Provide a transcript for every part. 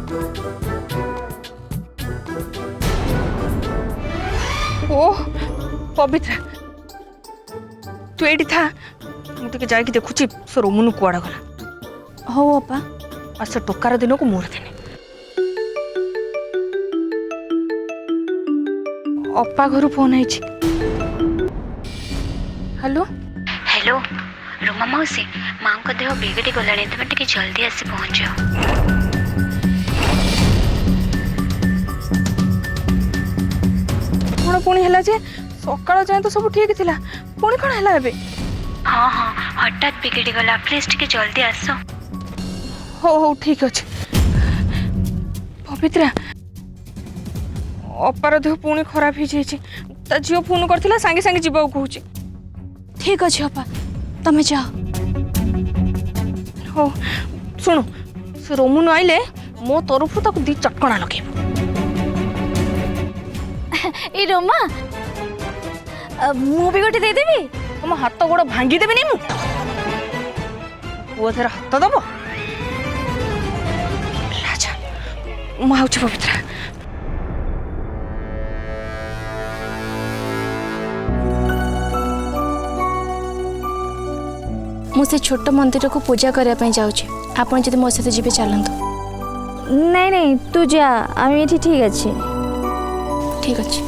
ओ पवित्रा तू ये था मुझे जाके देखुची से रोमुनु कुआड़ा गला। हो अपा आ से टोकार दिन को मोर देने अपा घर फोन है। हेलो हेलो रोमा मौसी माँ को देह बिगड़ी गला तुम टे जल्दी आसी पहुँच। कौन पुणी है जे सकाल जाए तो सब ठीक थिला पुणी कौन है एबे? हाँ हाँ हठात बिगड़ी गला प्लीज टे जल्दी आस। हो हो ठीक अच्छे। पवित्रा अपार देह पुणी खराब हो जाए झील फोन करथिला सांगे सांगे जीवा कहूँ। ठीक अच्छे अपा तमें जाओ। हो शुणु से रोमुनु आइले मो तरफ ताको दी चटकणा लगे। ए रोमा मु भी गोटे दे देबी। तुम हाथ गोड़ भांगी देबे नहीं वो तेरा हाथ दब लाजा मुझे पवित्रा। मुझे छोट मंदिर को पूजा करने जाऊँगी आपन जब मो सहित जी चलतु। नहीं नहीं तू जा आम ये ठीक अच्छे। ठीक अच्छे।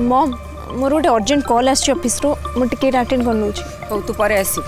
मम मोर गोटे अर्जेंट कॉल आसी ऑफिस रो मुझे अटेंड कर लूँ। हो तू पर आसू।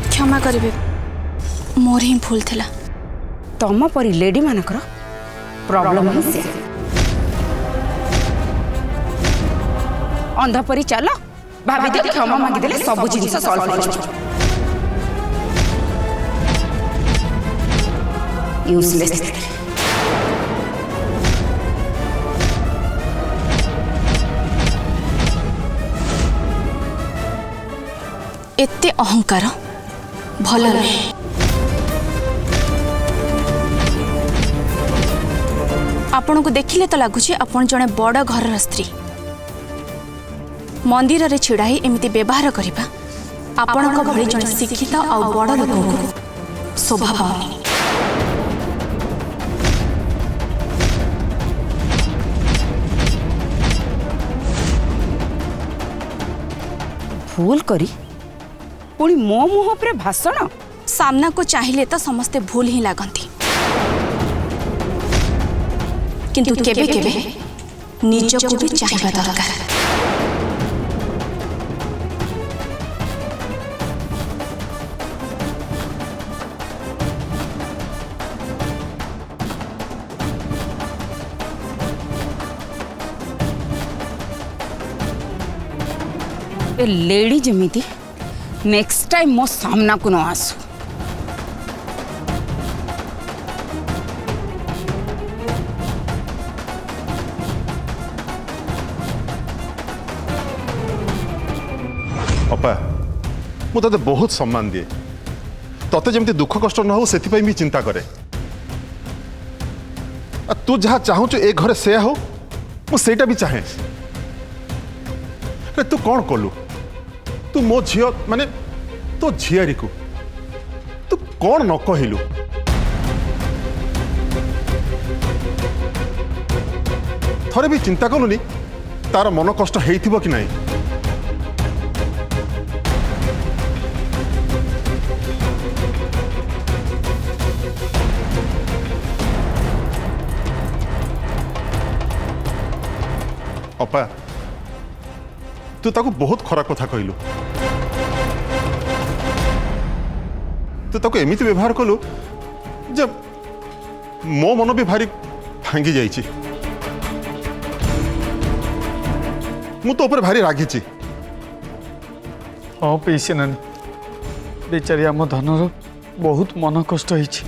क्षमा करेंगे मोर ही भूल थिला। तम परी लेडी मानकर प्रॉब्लम है से अंध परी चल भाभी दे क्षमा मांगी देले सब जिनिस सॉल्व हो जाए। यूजलेस एते अहंकार भल नहीं। आपण को देखिले तो लगुच आपण जड़े बड़ घर स्त्री मंदिर रे छिड़ाई एमती व्यवहार करबा आपण को भली जड़े शिक्षित आ बड़ लोक को शोभा पाउनी। भूल करी पुणी मो मुह पर भाषण सामना को चाहिए तो समस्ते भूल ही लगती किंतु केबे केबे निज को भी चाहिए दरकार। ए लेडी जमीती नेक्स्ट टाइम मो सामना को न आसू। अपा मु तते बहुत सम्मान दिए तते जमती दुख कष्ट न हो सेति भी चिंता करे तू जहाँ चाहूँ ए घर से हो मुझे भी चाहे तू कौन कलु तू मो झी माने तो झियारी को तू कौन न कहलु थरे भी चिंता कलुनी तार मन कष्ट हेइथिबो कि नहीं अपा तू ताको बहुत खराब कथा कहलु तू ताको एमिति व्यवहार कलु जब मो मन भी भारी भांगी जाइछि मु तो ऊपर भारी रागिछि हाँ पैसे नानी बेचारी आम धनर बहुत मन कष्ट होइछि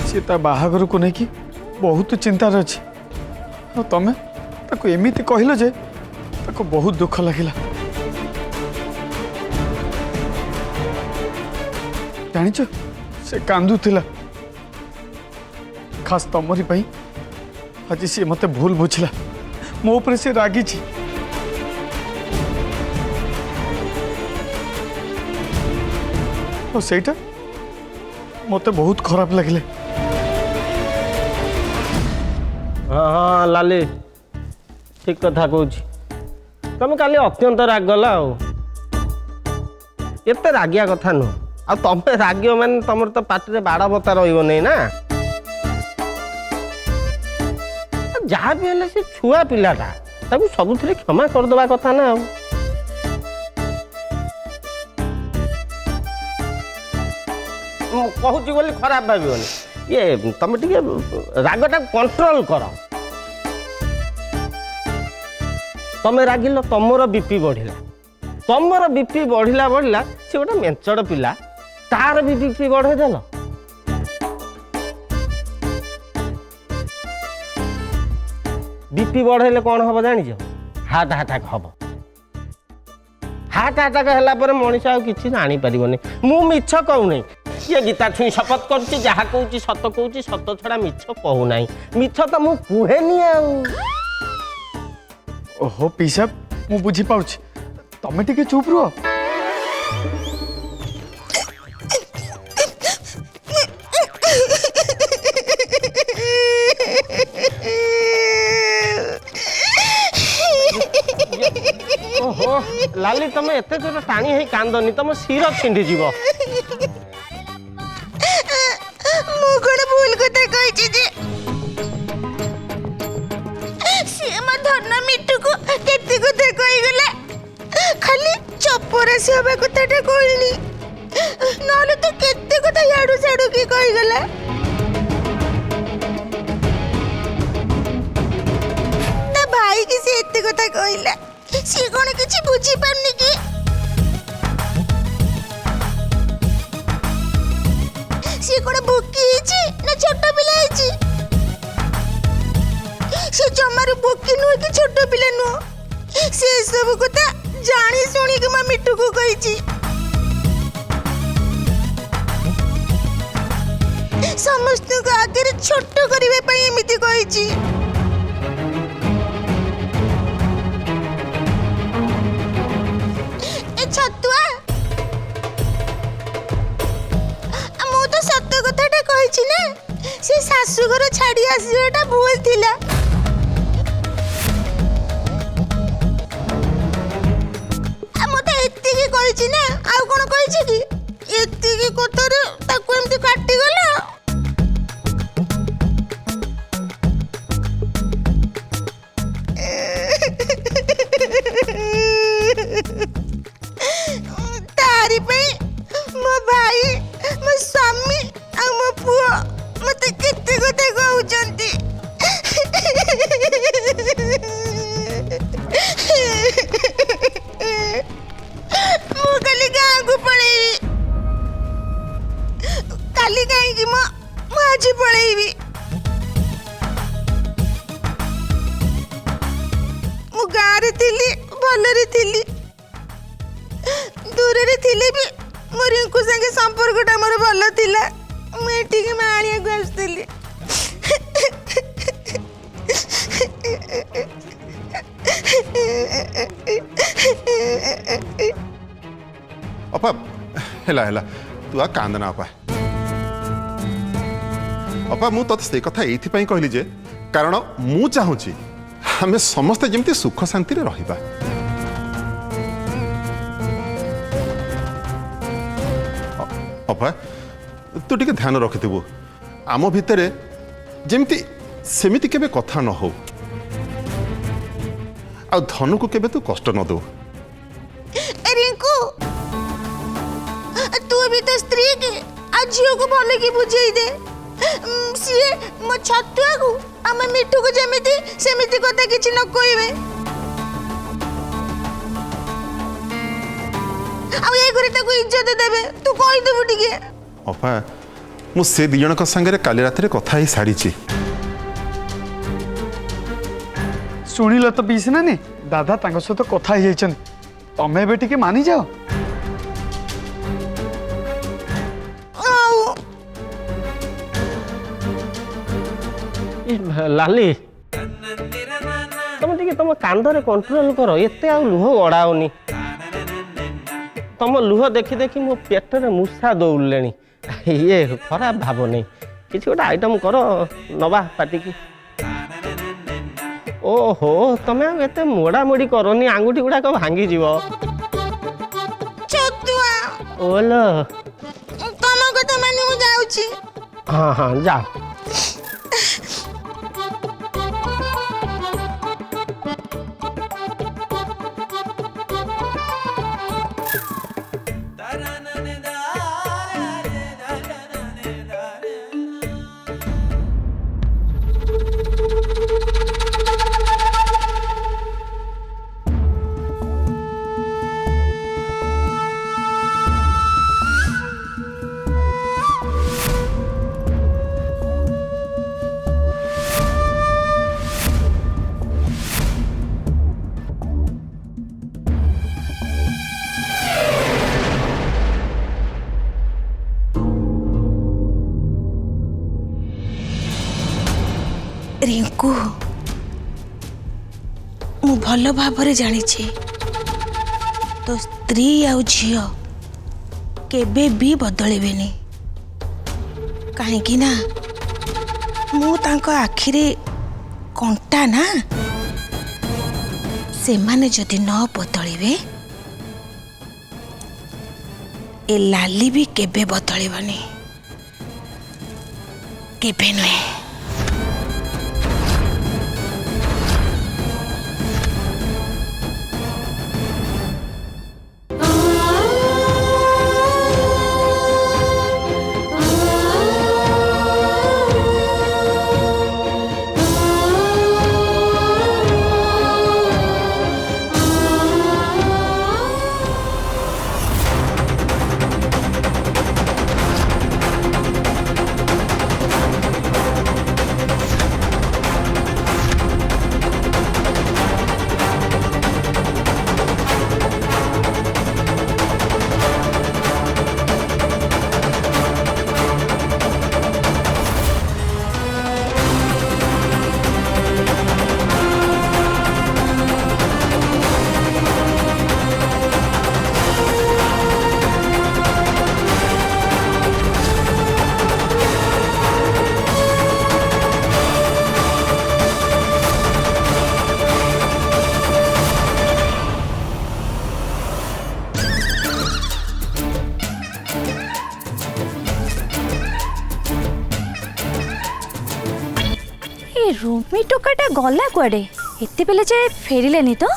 सी ता बाहागर को नहीं कि बहुत चिंतार अच्छी और तमें ताको एमिति कहल जे ताको बहुत दुख लगिला जानिच से कांदुथिला खास तमरी पई आज सी मते भूल बुझला मो ऊपर से रागी छी और सेटा मते बहुत खराब लगिले हाँ हाँ लाली ठीक कथा कौच तुम काली अत्यंत रागला एते रागिया कथा नुह आ तमें रागियो मान तुम तो पाटे बाड़ बता रही नहीं ना जहाँ भी है से छुआ पिलाटा ताकू सबुथिरे क्षमा करदवा कथा ना कहूँ बोली खराब भावन ये तुम टे रागटा कंट्रोल कर तमें रागिल तुमर बीपी बढ़िला तुमर बीपी बढ़िला बढ़िला से गोटे मेंचड़ पिला तार भी बीपी बढ़े देल बीपी बढ़ेले कौन हम जान हार्ट अटैक हम हार्ट अटैक है मनीष आ कि जानी पारन मु मिछ कहूना ये गीता छुई शपथ कर जहाँ कहूँ सत कहूँ सत छड़ा मिछ कहूना मिछ तो मु कहेनी ओहो पीसा मु बुझी पाउछि तमे टिके चुप रहो ओहो लाली तमे एते जोर टाणी है कांदनी तम सिर छिंडी जीव मु कोन भूल कथा कहिछि जे सीमा धन मिट्टू को केते कथा कहि गेला खाली चपोरा से हबे कथाटा कहली नाले तो केते कथा याडू साडू की कहि गेला ता भाई की से एते कथा कहला सी कोन किछि बुझी पारनी की सी कोन बुकी छी ना छोटा पिला छी से जमारू बुकी नु कि छोटा पिला नु से सब कथा जानी सुनी के मा मिट्टू को कहि छी समस्त को आगे छोट करिवे पई एमिति कहि छी छतुआ मु तो सत्य कथाटा कहिछि ना से सासु घर छाड़ी आसीबाटा भूल थिला मु तो एत्ती की कहिछि ना आउ कोन कहिछि की एत्ती की कथारे ताको एमति काटी गला तारी पे मो भाई मो स्वामी आ मो पुओ मते केते कथा कहउचंती मो काली गाँ को पळेबी काली गाँ की मो आज पळेबी मु गाँ रे थिली भलरे थिली दूर रे थिले भी मोर रिंकू संगे संपर्कटा मोर भल थिला मैं ठीक माणिया को आसली अपा हेला हेला तू आ कांदना अपा अपा मु तते से कथा एइथिपई कहली जे कारण मु चाहूची आमे समस्त जेमती सुख शांति रे रहिबा। अपा तू टिके ध्यान रखिथिबु आम भितरे जेमती सेमिति केबे कथा न हो आ धनु को केबे तू कष्ट न दो। रिंकू तू भी तो स्त्री के आ झियो को भले की बुझेई दे सिए मो छतुआ को हम मिठू को जेमिति सेमिति कथा किछि न कोइबे आ ए घरे ताको इज्जत देबे तू कहि देबु टिके। अपा मु से दी जनक संगे काली रात रे कथा ही सारीची शुणिल तो पीस ना दादा तांको सहित कथा ही जाइछन तमे बे टिके मानी जाओ। लाली तुम टिके तुम कांदरे कंट्रोल कर एते आ लुह गड़ाओनी तुम लुह देखी देखी मो पेटरे मूषा दौड़ले ये खराब भाव नहीं किसी गोटे आइटम कर नवा पार्टी की। ओहो तमे एते मोड़ा मोड़ी करनी आंगुठी गुड़ाक भांगी जीव छतुआ ओलो तम कथा माने मु जाउची। हाँ हाँ जाओ। रिंकू मु भल भावरे जानी तो स्त्री आउ झियो केबे भी बदलिबेनी कहीं ना मु तांको आखिरे कंटा ना से माने जदि न बदलिबे ए लाली भी केबे बदलिबनी केबे नुहे। रूमी टोकाटा गला कुआडे एते बेले जे फेरिलेनी तो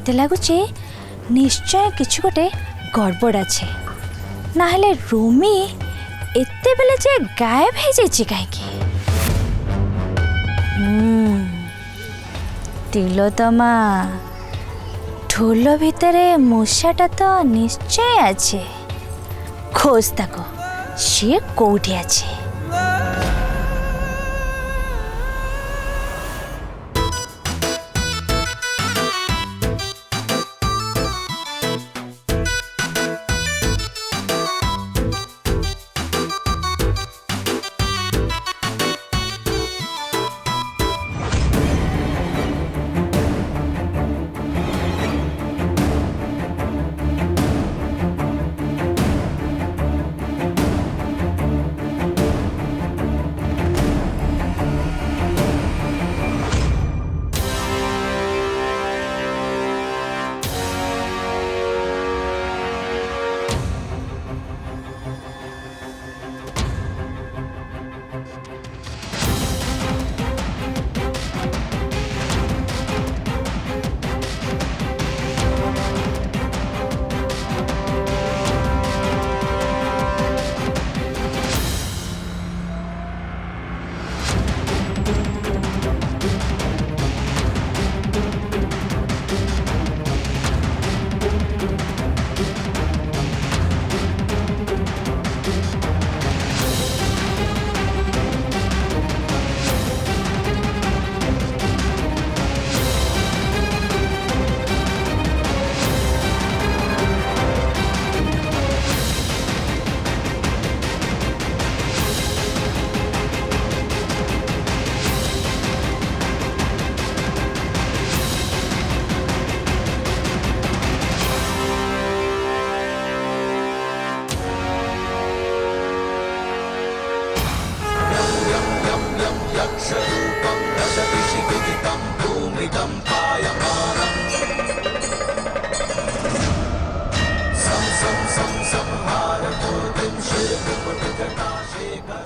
मत लगुच निश्चय किछु गोटे गड़बड़ अच्छे ना हेले रोमी एते बेले जे गायब हो जाइए कहीं तिलोतमा ढोल भितरे मूषाटा तो निश्चय अच्छे खोज ताको सी कौटी अच्छे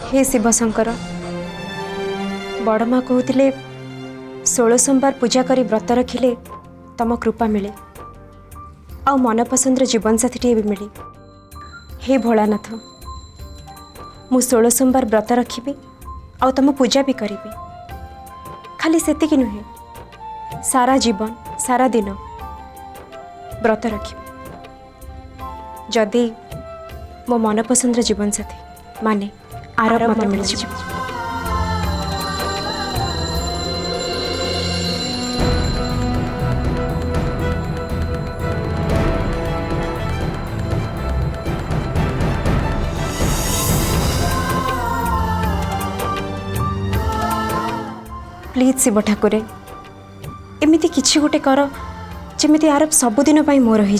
हे शिवशंकर बड़ माँ कहते 16 सोमवार पूजा करी व्रत रखिले तम कृपा मिले आ मन पसंद जीवन साथी भी मिले। हे भोलानाथ मु 16 सोमवार व्रत रखी आ तम पूजा भी करी खाली सेतिक नुहे सारा जीवन सारा दिन व्रत रखी जदि मो मन पसंद जीवन साथी माने आरब मत मिल जाए। प्लीज शिव ठाकुर एमती किछि गोटे कर जमी आरब सबुदिन मोर हो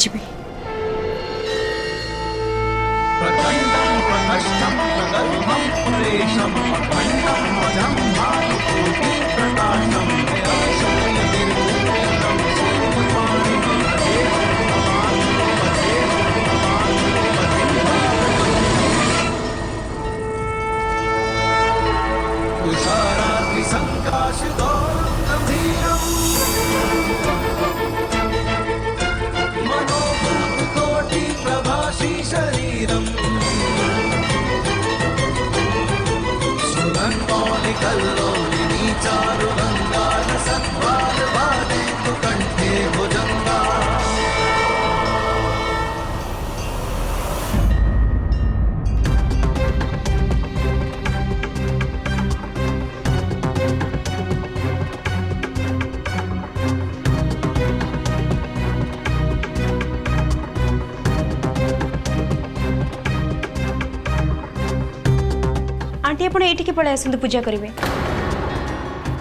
आंटी आप ये पलि आसतु पूजा करेंगे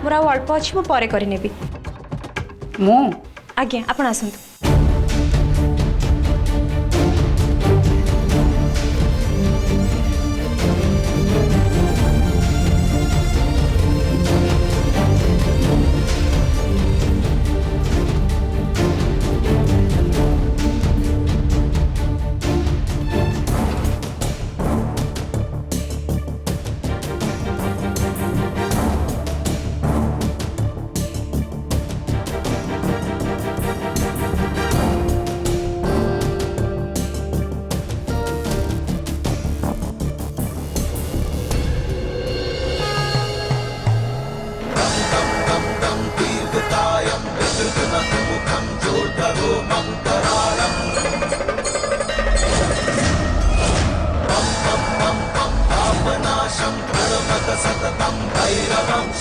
मोर आ अल्प अच्छी मुझे करनेबी मु आज्ञा आप आसतु। सततं भैरवं